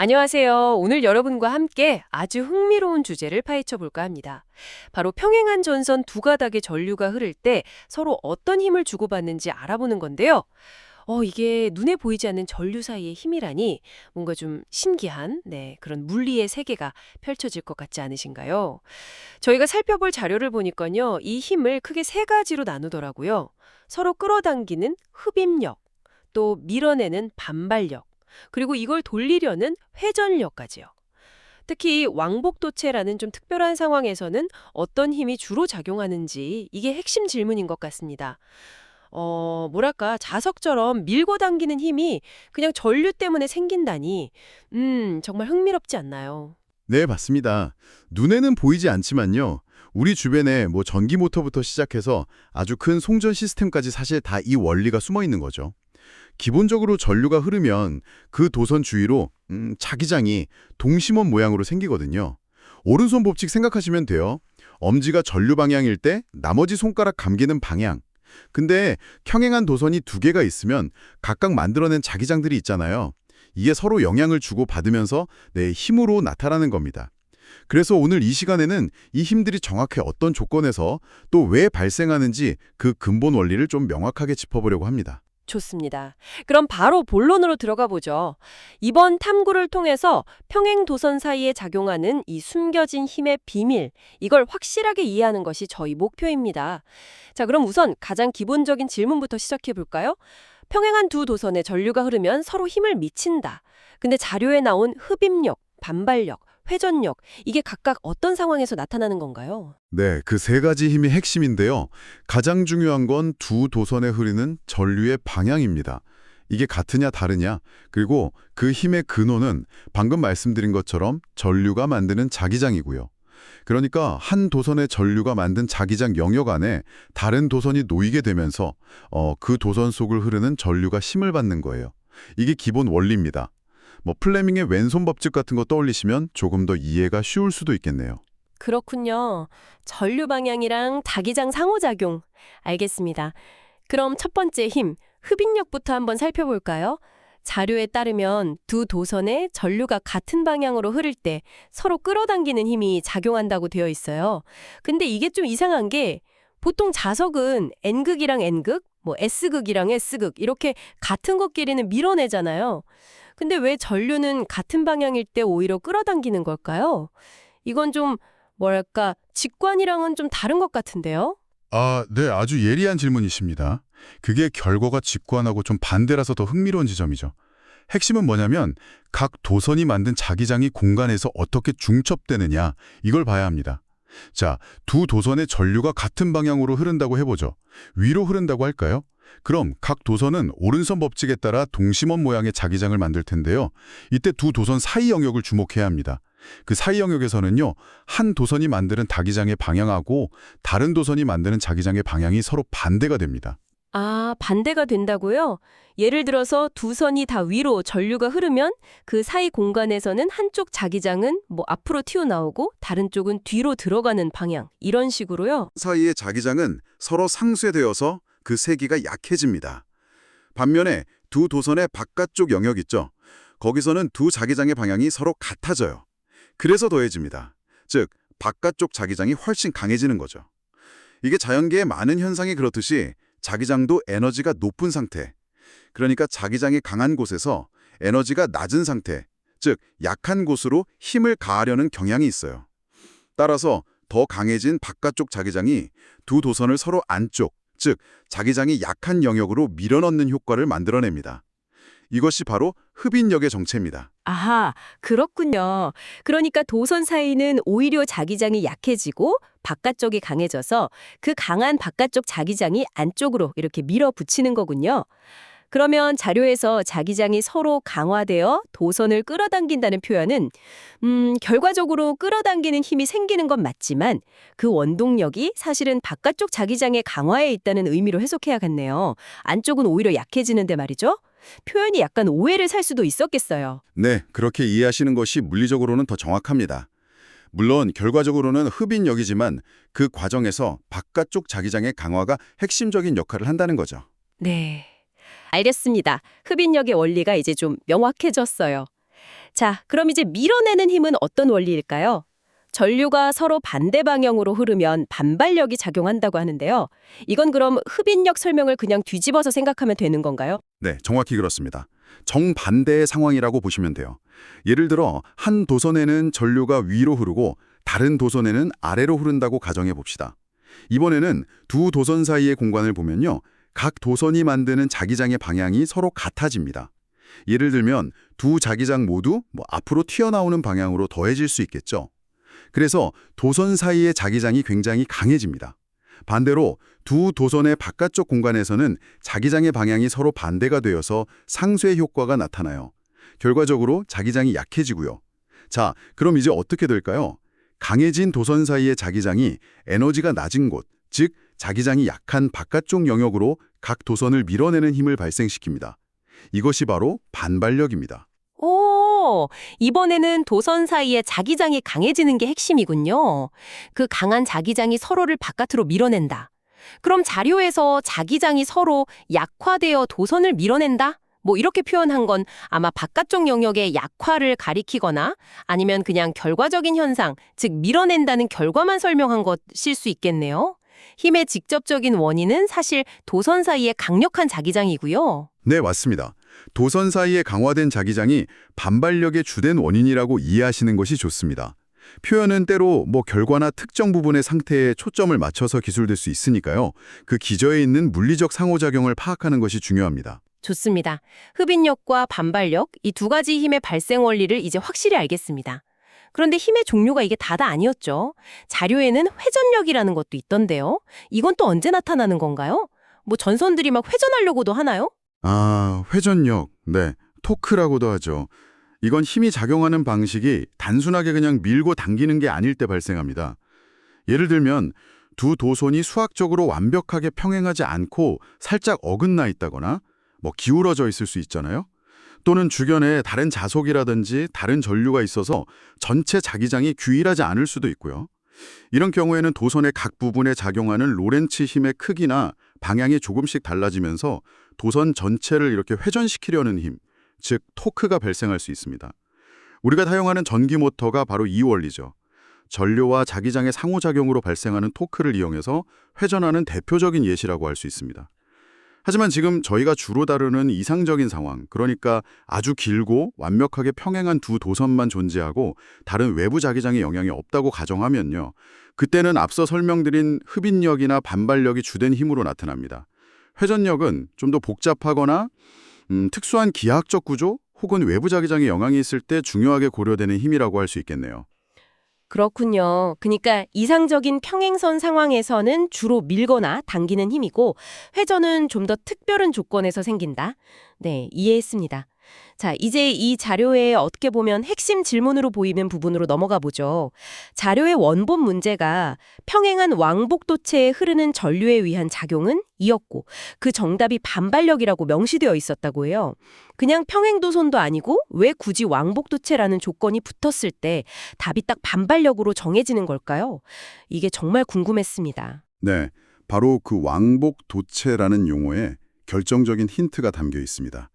안녕하세요. 오늘 여러분과 함께 아주 흥미로운 주제를 파헤쳐 볼까 합니다. 바로 평행한 전선 두 가닥의 전류가 흐를 때 서로 어떤 힘을 주고받는지 알아보는 건데요. 이게 눈에 보이지 않는 전류 사이의 힘이라니 뭔가 좀 신기한, 그런 물리의 세계가 펼쳐질 것 같지 않으신가요? 저희가 살펴볼 자료를 보니까요, 이 힘을 크게 세 가지로 나누더라고요. 서로 끌어당기는 흡입력, 또 밀어내는 반발력, 그리고 이걸 돌리려는 회전력까지요. 특히 왕복도체라는 좀 특별한 상황에서는 어떤 힘이 주로 작용하는지 이게 핵심 질문인 것 같습니다. 뭐랄까, 자석처럼 밀고 당기는 힘이 그냥 전류 때문에 생긴다니, 정말 흥미롭지 않나요? 네, 맞습니다. 눈에는 보이지 않지만요. 우리 주변에 전기 모터부터 시작해서 아주 큰 송전 시스템까지 사실 다 이 원리가 숨어 있는 거죠. 기본적으로 전류가 흐르면 그 도선 주위로 자기장이 동심원 모양으로 생기거든요. 오른손 법칙 생각하시면 돼요. 엄지가 전류 방향일 때 나머지 손가락 감기는 방향. 근데 평행한 도선이 두 개가 있으면 각각 만들어낸 자기장들이 있잖아요. 이게 서로 영향을 주고 받으면서 내 힘으로 나타나는 겁니다. 그래서 오늘 이 시간에는 이 힘들이 정확히 어떤 조건에서 또 왜 발생하는지 그 근본 원리를 좀 명확하게 짚어보려고 합니다. 좋습니다. 그럼 바로 본론으로 들어가 보죠. 이번 탐구를 통해서 평행 도선 사이에 작용하는 이 숨겨진 힘의 비밀, 이걸 확실하게 이해하는 것이 저희 목표입니다. 자, 그럼 우선 가장 기본적인 질문부터 시작해 볼까요? 평행한 두 도선의 전류가 흐르면 서로 힘을 미친다. 근데 자료에 나온 흡입력, 반발력, 회전력, 이게 각각 어떤 상황에서 나타나는 건가요? 네, 그 세 가지 힘이 핵심인데요. 가장 중요한 건 두 도선에 흐르는 전류의 방향입니다. 이게 같으냐 다르냐, 그리고 그 힘의 근원은 방금 말씀드린 것처럼 전류가 만드는 자기장이고요. 그러니까 한 도선의 전류가 만든 자기장 영역 안에 다른 도선이 놓이게 되면서 그 도선 속을 흐르는 전류가 힘을 받는 거예요. 이게 기본 원리입니다. 플레밍의 왼손 법칙 같은 거 떠올리시면 조금 더 이해가 쉬울 수도 있겠네요. 그렇군요. 전류 방향이랑 자기장 상호작용. 알겠습니다. 그럼 첫 번째 힘, 흡입력부터 한번 살펴볼까요? 자료에 따르면 두 도선의 전류가 같은 방향으로 흐를 때 서로 끌어당기는 힘이 작용한다고 되어 있어요. 근데 이게 좀 이상한 게 보통 자석은 N극이랑 N극, S극이랑 S극 이렇게 같은 것끼리는 밀어내잖아요. 근데 왜 전류는 같은 방향일 때 오히려 끌어당기는 걸까요? 이건 좀 뭐랄까 직관이랑은 좀 다른 것 같은데요? 아, 네, 아주 예리한 질문이십니다. 그게 결과가 직관하고 좀 반대라서 더 흥미로운 지점이죠. 핵심은 뭐냐면 각 도선이 만든 자기장이 공간에서 어떻게 중첩되느냐, 이걸 봐야 합니다. 자, 두 도선의 전류가 같은 방향으로 흐른다고 해보죠. 위로 흐른다고 할까요? 그럼 각 도선은 오른손 법칙에 따라 동심원 모양의 자기장을 만들 텐데요. 이때 두 도선 사이 영역을 주목해야 합니다. 그 사이 영역에서는요, 한 도선이 만드는 자기장의 방향하고 다른 도선이 만드는 자기장의 방향이 서로 반대가 됩니다. 아, 반대가 된다고요? 예를 들어서 두 선이 다 위로 전류가 흐르면 그 사이 공간에서는 한쪽 자기장은 앞으로 튀어나오고 다른 쪽은 뒤로 들어가는 방향. 이런 식으로요? 사이의 자기장은 서로 상쇄되어서 그 세기가 약해집니다. 반면에 두 도선의 바깥쪽 영역 있죠. 거기서는 두 자기장의 방향이 서로 같아져요. 그래서 더해집니다. 즉, 바깥쪽 자기장이 훨씬 강해지는 거죠. 이게 자연계의 많은 현상이 그렇듯이 자기장도 에너지가 높은 상태, 그러니까 자기장이 강한 곳에서 에너지가 낮은 상태, 즉 약한 곳으로 힘을 가하려는 경향이 있어요. 따라서 더 강해진 바깥쪽 자기장이 두 도선을 서로 안쪽, 즉 자기장이 약한 영역으로 밀어넣는 효과를 만들어냅니다. 이것이 바로 흡인력의 정체입니다. 아하, 그렇군요. 그러니까 도선 사이는 오히려 자기장이 약해지고 바깥쪽이 강해져서 그 강한 바깥쪽 자기장이 안쪽으로 이렇게 밀어붙이는 거군요. 그러면 자료에서 자기장이 서로 강화되어 도선을 끌어당긴다는 표현은 결과적으로 끌어당기는 힘이 생기는 건 맞지만 그 원동력이 사실은 바깥쪽 자기장의 강화에 있다는 의미로 해석해야겠네요. 안쪽은 오히려 약해지는데 말이죠. 표현이 약간 오해를 살 수도 있었겠어요. 네, 그렇게 이해하시는 것이 물리적으로는 더 정확합니다. 물론 결과적으로는 흡인력이지만 그 과정에서 바깥쪽 자기장의 강화가 핵심적인 역할을 한다는 거죠. 네. 알겠습니다. 흡인력의 원리가 이제 좀 명확해졌어요. 자, 그럼 이제 밀어내는 힘은 어떤 원리일까요? 전류가 서로 반대 방향으로 흐르면 반발력이 작용한다고 하는데요. 이건 그럼 흡인력 설명을 그냥 뒤집어서 생각하면 되는 건가요? 네, 정확히 그렇습니다. 정반대의 상황이라고 보시면 돼요. 예를 들어 한 도선에는 전류가 위로 흐르고 다른 도선에는 아래로 흐른다고 가정해 봅시다. 이번에는 두 도선 사이의 공간을 보면요. 각 도선이 만드는 자기장의 방향이 서로 같아집니다. 예를 들면 두 자기장 모두 앞으로 튀어나오는 방향으로 더해질 수 있겠죠. 그래서 도선 사이의 자기장이 굉장히 강해집니다. 반대로 두 도선의 바깥쪽 공간에서는 자기장의 방향이 서로 반대가 되어서 상쇄 효과가 나타나요. 결과적으로 자기장이 약해지고요. 자, 그럼 이제 어떻게 될까요? 강해진 도선 사이의 자기장이 에너지가 낮은 곳, 즉 자기장이 약한 바깥쪽 영역으로 각 도선을 밀어내는 힘을 발생시킵니다. 이것이 바로 반발력입니다. 오, 이번에는 도선 사이의 자기장이 강해지는 게 핵심이군요. 그 강한 자기장이 서로를 바깥으로 밀어낸다. 그럼 자료에서 자기장이 서로 약화되어 도선을 밀어낸다? 뭐 이렇게 표현한 건 아마 바깥쪽 영역의 약화를 가리키거나 아니면 그냥 결과적인 현상, 즉 밀어낸다는 결과만 설명한 것일 수 있겠네요. 힘의 직접적인 원인은 사실 도선 사이의 강력한 자기장이고요. 네, 맞습니다. 도선 사이에 강화된 자기장이 반발력의 주된 원인이라고 이해하시는 것이 좋습니다. 표현은 때로 결과나 특정 부분의 상태에 초점을 맞춰서 기술될 수 있으니까요. 그 기저에 있는 물리적 상호작용을 파악하는 것이 중요합니다. 좋습니다. 흡인력과 반발력, 이 두 가지 힘의 발생 원리를 이제 확실히 알겠습니다. 그런데 힘의 종류가 이게 다다 아니었죠. 자료에는 회전력이라는 것도 있던데요. 이건 또 언제 나타나는 건가요? 전선들이 막 회전하려고도 하나요? 아, 회전력. 네, 토크라고도 하죠. 이건 힘이 작용하는 방식이 단순하게 그냥 밀고 당기는 게 아닐 때 발생합니다. 예를 들면 두 도선이 수학적으로 완벽하게 평행하지 않고 살짝 어긋나 있다거나 기울어져 있을 수 있잖아요. 또는 주변에 다른 자속이라든지 다른 전류가 있어서 전체 자기장이 규일하지 않을 수도 있고요. 이런 경우에는 도선의 각 부분에 작용하는 로렌츠 힘의 크기나 방향이 조금씩 달라지면서 도선 전체를 이렇게 회전시키려는 힘, 즉 토크가 발생할 수 있습니다. 우리가 사용하는 전기 모터가 바로 이 원리죠. 전류와 자기장의 상호작용으로 발생하는 토크를 이용해서 회전하는 대표적인 예시라고 할 수 있습니다. 하지만 지금 저희가 주로 다루는 이상적인 상황, 그러니까 아주 길고 완벽하게 평행한 두 도선만 존재하고 다른 외부 자기장의 영향이 없다고 가정하면요. 그때는 앞서 설명드린 흡인력이나 반발력이 주된 힘으로 나타납니다. 회전력은 좀 더 복잡하거나 특수한 기하학적 구조 혹은 외부 자기장의 영향이 있을 때 중요하게 고려되는 힘이라고 할 수 있겠네요. 그렇군요. 그러니까 이상적인 평행선 상황에서는 주로 밀거나 당기는 힘이고 회전은 좀 더 특별한 조건에서 생긴다. 네, 이해했습니다. 자, 이제 이 자료에 어떻게 보면 핵심 질문으로 보이는 부분으로 넘어가 보죠. 자료의 원본 문제가 평행한 왕복도체에 흐르는 전류에 의한 작용은 이었고 그 정답이 반발력이라고 명시되어 있었다고 해요. 그냥 평행도선도 아니고 왜 굳이 왕복도체라는 조건이 붙었을 때 답이 딱 반발력으로 정해지는 걸까요? 이게 정말 궁금했습니다. 네, 바로 그 왕복도체라는 용어에 결정적인 힌트가 담겨 있습니다.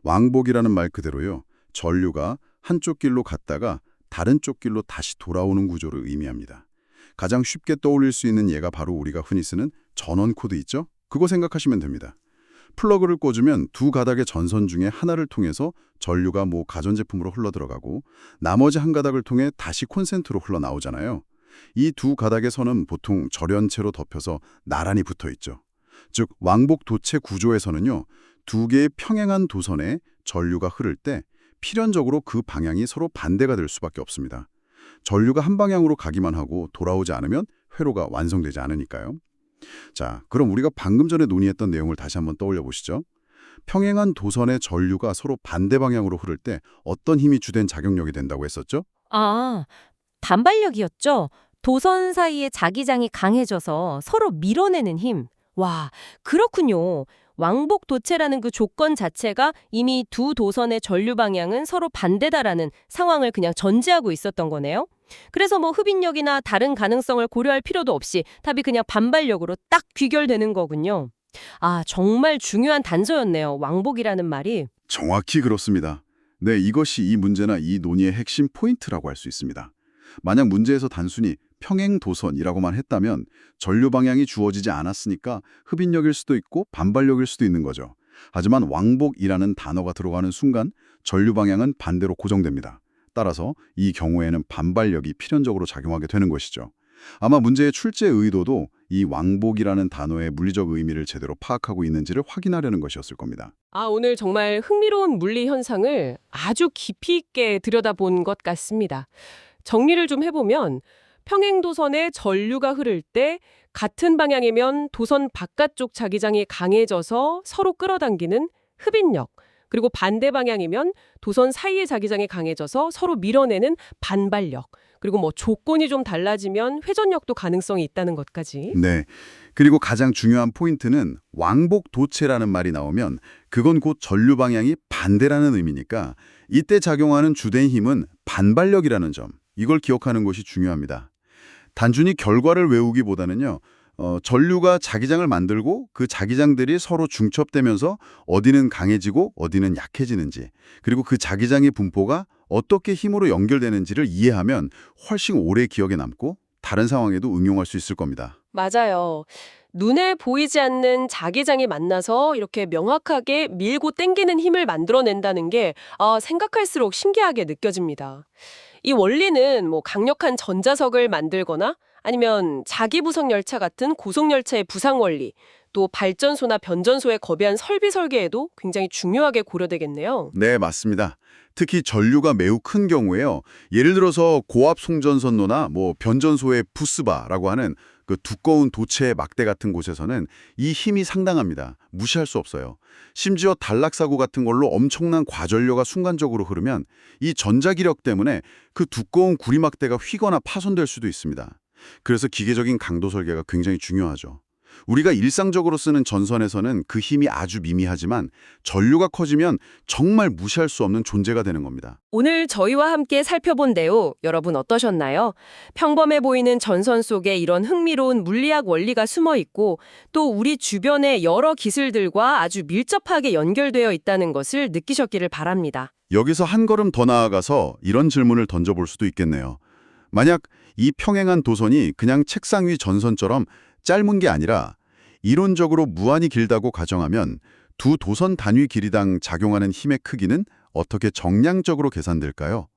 왕복이라는 말 그대로요. 전류가 한쪽 길로 갔다가 다른 쪽 길로 다시 돌아오는 구조를 의미합니다. 가장 쉽게 떠올릴 수 있는 예가 바로 우리가 흔히 쓰는 전원 코드 있죠? 그거 생각하시면 됩니다. 플러그를 꽂으면 두 가닥의 전선 중에 하나를 통해서 전류가 가전제품으로 흘러들어가고 나머지 한 가닥을 통해 다시 콘센트로 흘러나오잖아요. 이 두 가닥의 선은 보통 절연체로 덮여서 나란히 붙어 있죠. 즉 왕복도체 구조에서는요. 두 개의 평행한 도선에 전류가 흐를 때 필연적으로 그 방향이 서로 반대가 될 수밖에 없습니다. 전류가 한 방향으로 가기만 하고 돌아오지 않으면 회로가 완성되지 않으니까요. 자, 그럼 우리가 방금 전에 논의했던 내용을 다시 한번 떠올려 보시죠. 평행한 도선의 전류가 서로 반대 방향으로 흐를 때 어떤 힘이 주된 작용력이 된다고 했었죠? 아, 반발력이었죠. 도선 사이의 자기장이 강해져서 서로 밀어내는 힘. 와, 그렇군요. 왕복 도체라는 그 조건 자체가 이미 두 도선의 전류 방향은 서로 반대다라는 상황을 그냥 전제하고 있었던 거네요. 그래서 흡인력이나 다른 가능성을 고려할 필요도 없이 답이 그냥 반발력으로 딱 귀결되는 거군요. 아, 정말 중요한 단서였네요. 왕복이라는 말이. 정확히 그렇습니다. 네, 이것이 이 문제나 이 논의의 핵심 포인트라고 할 수 있습니다. 만약 문제에서 단순히 평행도선이라고만 했다면 전류 방향이 주어지지 않았으니까 흡인력일 수도 있고 반발력일 수도 있는 거죠. 하지만 왕복이라는 단어가 들어가는 순간 전류 방향은 반대로 고정됩니다. 따라서 이 경우에는 반발력이 필연적으로 작용하게 되는 것이죠. 아마 문제의 출제 의도도 이 왕복이라는 단어의 물리적 의미를 제대로 파악하고 있는지를 확인하려는 것이었을 겁니다. 오늘 정말 흥미로운 물리 현상을 아주 깊이 있게 들여다본 것 같습니다. 정리를 좀 해보면 평행도선에 전류가 흐를 때 같은 방향이면 도선 바깥쪽 자기장이 강해져서 서로 끌어당기는 흡인력, 그리고 반대 방향이면 도선 사이의 자기장이 강해져서 서로 밀어내는 반발력, 그리고 조건이 좀 달라지면 회전력도 가능성이 있다는 것까지. 네. 그리고 가장 중요한 포인트는 왕복 도체라는 말이 나오면 그건 곧 전류 방향이 반대라는 의미니까 이때 작용하는 주된 힘은 반발력이라는 점. 이걸 기억하는 것이 중요합니다. 단순히 결과를 외우기보다는요. 전류가 자기장을 만들고 그 자기장들이 서로 중첩되면서 어디는 강해지고 어디는 약해지는지, 그리고 그 자기장의 분포가 어떻게 힘으로 연결되는지를 이해하면 훨씬 오래 기억에 남고 다른 상황에도 응용할 수 있을 겁니다. 맞아요. 눈에 보이지 않는 자기장이 만나서 이렇게 명확하게 밀고 당기는 힘을 만들어낸다는 게 생각할수록 신기하게 느껴집니다. 이 원리는 강력한 전자석을 만들거나 아니면 자기부석 열차 같은 고속열차의 부상 원리, 또 발전소나 변전소의 거대한 설비 설계에도 굉장히 중요하게 고려되겠네요. 네, 맞습니다. 특히 전류가 매우 큰 경우에요. 예를 들어서 고압 송전선로나 변전소의 부스바라고 하는 그 두꺼운 도체 막대 같은 곳에서는 이 힘이 상당합니다. 무시할 수 없어요. 심지어 단락사고 같은 걸로 엄청난 과전류가 순간적으로 흐르면 이 전자기력 때문에 그 두꺼운 구리막대가 휘거나 파손될 수도 있습니다. 그래서 기계적인 강도 설계가 굉장히 중요하죠. 우리가 일상적으로 쓰는 전선에서는 그 힘이 아주 미미하지만 전류가 커지면 정말 무시할 수 없는 존재가 되는 겁니다. 오늘 저희와 함께 살펴본 내용 여러분 어떠셨나요? 평범해 보이는 전선 속에 이런 흥미로운 물리학 원리가 숨어 있고 또 우리 주변의 여러 기술들과 아주 밀접하게 연결되어 있다는 것을 느끼셨기를 바랍니다. 여기서 한 걸음 더 나아가서 이런 질문을 던져볼 수도 있겠네요. 만약 이 평행한 도선이 그냥 책상 위 전선처럼 짧은 게 아니라 이론적으로 무한히 길다고 가정하면 두 도선 단위 길이당 작용하는 힘의 크기는 어떻게 정량적으로 계산될까요?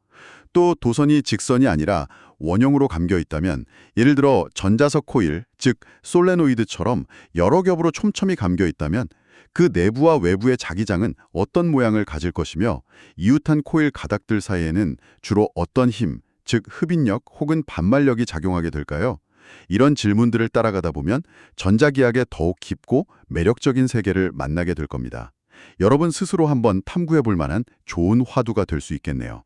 또 도선이 직선이 아니라 원형으로 감겨 있다면 예를 들어 전자석 코일, 즉 솔레노이드처럼 여러 겹으로 촘촘히 감겨 있다면 그 내부와 외부의 자기장은 어떤 모양을 가질 것이며 이웃한 코일 가닥들 사이에는 주로 어떤 힘, 즉 흡인력 혹은 반발력이 작용하게 될까요? 이런 질문들을 따라가다 보면 전자기학의 더욱 깊고 매력적인 세계를 만나게 될 겁니다. 여러분 스스로 한번 탐구해 볼 만한 좋은 화두가 될 수 있겠네요.